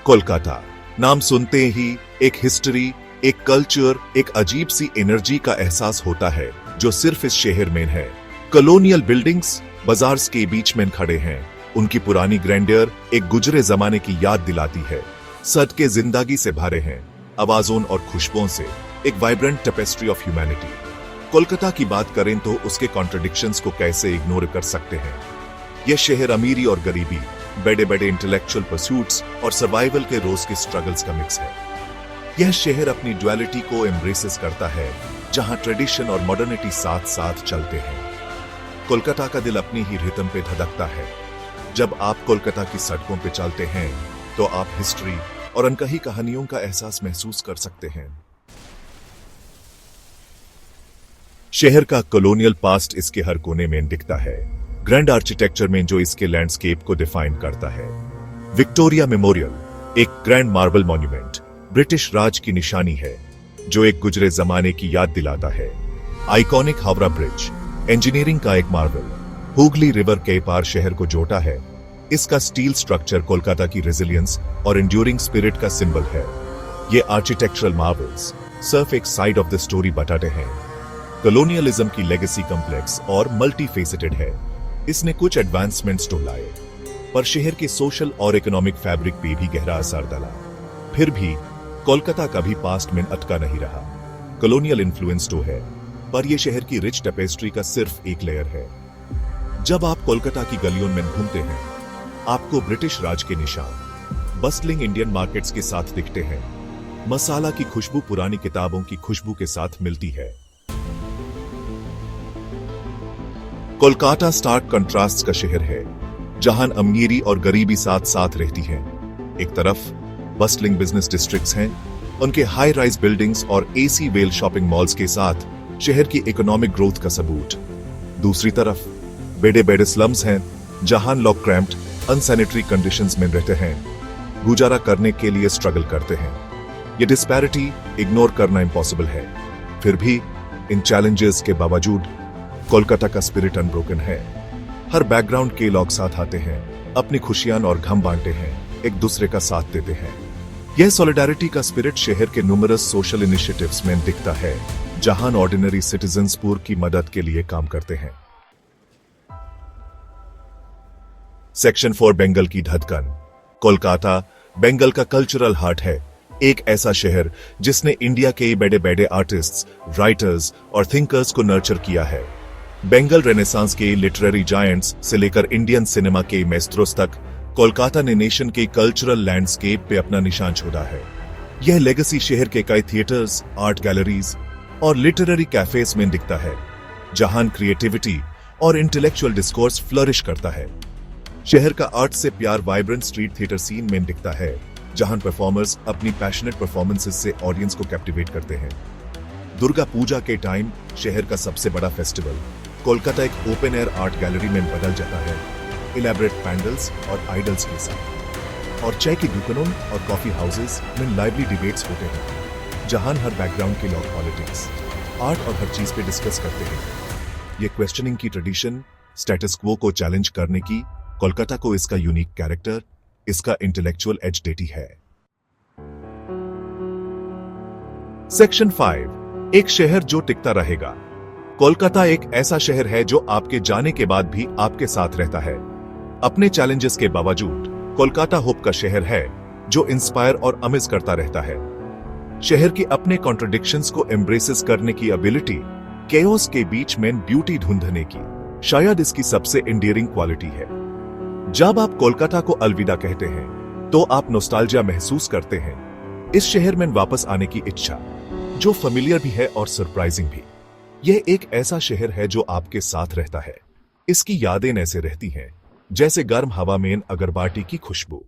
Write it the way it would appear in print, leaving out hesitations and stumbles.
कोलकाता नाम सुनते ही एक हिस्ट्री, एक कल्चर, एक अजीब सी एनर्जी का एहसास होता है जो सिर्फ इस शहर में है। कॉलोनियल बिल्डिंग्स बाजार्स के बीच में खड़े हैं। उनकी पुरानी ग्रैंडियर एक गुजरे जमाने की याद दिलाती है। सड़कें जिंदगी से भरे हैं, आवाजों और खुशबुओं से एक vibrant tapestry of humanity. Kolkata की बात करें तो उसके कॉन्ट्रडिक्शंस को कैसे इग्नोर कर सकते हैं। यह शहर अमीरी और गरीबी, बड़े बड़े इंटेलेक्चुअल परस्यूट्स और सर्वाइवल के रोज के स्ट्रगल्स का मिक्स है। यह शहर अपनी ड्युअलिटी को एम्ब्रेसेस करता है, जहां ट्रेडिशन और मॉडर्निटी साथ साथ चलते हैं। कोलकाता का दिल अपनी ही रिदम पे धड़कता है। जब आप कोलकाता की सड़कों पे चलते हैं तो आप हिस्ट्री और अनकही कहानियों का एहसास महसूस कर सकते हैं। शहर का कॉलोनियल पास्ट इसके हर कोने में दिखता है, ग्रैंड आर्किटेक्चर में जो इसके लैंडस्केप को डिफाइन करता है। विक्टोरिया मेमोरियल, एक ग्रैंड मार्बल मॉन्यूमेंट, ब्रिटिश राज की निशानी है जो एक गुजरे जमाने की याद दिलाता है। आइकॉनिक हावड़ा ब्रिज, इंजीनियरिंग का एक मार्वल, हुगली रिवर के पार शहर को जोड़ा है। इसका स्टील स्ट्रक्चर कोलकाता की रेजिलियंस और एंड्यूरिंग स्पिरिट का सिंबल है। ये आर्किटेक्चरल मार्वल्स सिर्फ एक साइड ऑफ द स्टोरी बताते हैं। कॉलोनियलिज्म की लेगेसी कॉम्प्लेक्स और मल्टीफेसेटेड है। इसने कुछ एडवांसमेंट्स तो लाए, पर शहर के सोशल और इकोनॉमिक फैब्रिक पे भी गहरा असर डाला। फिर भी कोलकाता कभी पास्ट में अटका नहीं रहा। कॉलोनियल इन्फ्लुएंस तो है, पर यह शहर की रिच टेपेस्ट्री का सिर्फ एक लेयर है। जब आप कोलकाता की गलियों में घूमते हैं, आपको ब्रिटिश राज के निशान बस्टलिंग इंडियन मार्केट्स के साथ दिखते हैं। मसाला की खुशबू पुरानी किताबों की खुशबू के साथ मिलती है। कोलकाता स्टार्क कंट्रास्ट का शहर है, जहां अमीरी और गरीबी साथ साथ रहती है। एक तरफ बस्टलिंग बिजनेस डिस्ट्रिक्ट्स हैं, उनके हाई राइज बिल्डिंग्स और एसी वेल शॉपिंग मॉल्स के साथ शहर की इकोनॉमिक ग्रोथ का सबूत। दूसरी तरफ बड़े बड़े स्लम्स हैं, जहां लोग क्रैम्प्ड, अनसैनिटरी कंडीशंस में रहते हैं, गुजारा करने के लिए स्ट्रगल करते हैं। ये डिस्पैरिटी इग्नोर करना इम्पॉसिबल है। फिर भी इन चैलेंजेस के बावजूद कोलकाता का स्पिरिट अनब्रोकन है। हर बैकग्राउंड के लोग साथ आते हैं, अपनी खुशियां और गम बांटते हैं, एक दूसरे का साथ देते हैं। यह सॉलिडारिटी का स्पिरिट शहर के न्यूमरस सोशल इनिशिएटिव्स में दिखता है, जहां ऑर्डिनरी सिटीजन्स पूर की मदद के लिए काम करते हैं। सेक्शन 4 बंगाल की धड़कन। कोलकाता बंगाल का कल्चरल हार्ट है, एक ऐसा शहर जिसने इंडिया के बड़े बड़े आर्टिस्ट्स, राइटर्स और थिंकर्स को नर्चर किया है। बंगाल रेनेसांस के लिटरेरी जायंट्स से लेकर इंडियन सिनेमा के मेस्ट्रोस तक कोलकाता ने नेशन के कल्चरल लैंडस्केप पे अपना निशान छोड़ा है। यह लेगेसी शहर के कई थिएटर्स, आर्ट गैलरीज और लिटरेरी कैफेज में दिखता है, जहां क्रिएटिविटी और इंटेलेक्चुअल डिस्कोर्स फ्लरिश करता है। शहर का आर्ट से प्यार वाइब्रेंट स्ट्रीट थिएटर सीन में दिखता है, जहां परफॉर्मर्स अपनी पैशनेट परफॉर्मेंसेस से ऑडियंस को कैप्टिवेट करते हैं। दुर्गा पूजा के टाइम शहर का सबसे बड़ा फेस्टिवल कोलकाता एक ओपन एयर आर्ट गैलरी में बदल जाता है, इलेबरेट पैंडल्स और आइडल्स के साथ। और चाय की दुकानों और कॉफी हाउसेस में लाइवली डिबेट्स होते हैं, जहां हर बैकग्राउंड के लोग पॉलिटिक्स, आर्ट और हर चीज पे डिस्कस करते हैं। ये क्वेश्चनिंग की ट्रेडिशन, स्टेटस क्वो को चैलेंज करने की कोलकाता को इसका यूनिक कैरेक्टर, इसका इंटेलेक्चुअल एज देती है। सेक्शन 5, एक शहर जो टिकता रहेगा। कोलकाता एक ऐसा शहर है जो आपके जाने के बाद भी आपके साथ रहता है। अपने चैलेंजेस के बावजूद कोलकाता होप का शहर है जो इंस्पायर और अमेज करता रहता है। शहर के अपने कॉन्ट्रडिक्शंस को एम्ब्रेसेस करने की एबिलिटी, केओस के बीच में ब्यूटी ढूंढने की, शायद इसकी सबसे एंडियरिंग क्वालिटी है। जब आप कोलकाता को अलविदा कहते हैं तो आप नॉस्टैल्जिया महसूस करते हैं, इस शहर में वापस आने की इच्छा, जो फेमिलियर भी है और सरप्राइजिंग भी। यह एक ऐसा शहर है जो आपके साथ रहता है। इसकी यादें ऐसे रहती हैं जैसे गर्म हवा में अगरबत्ती की खुशबू।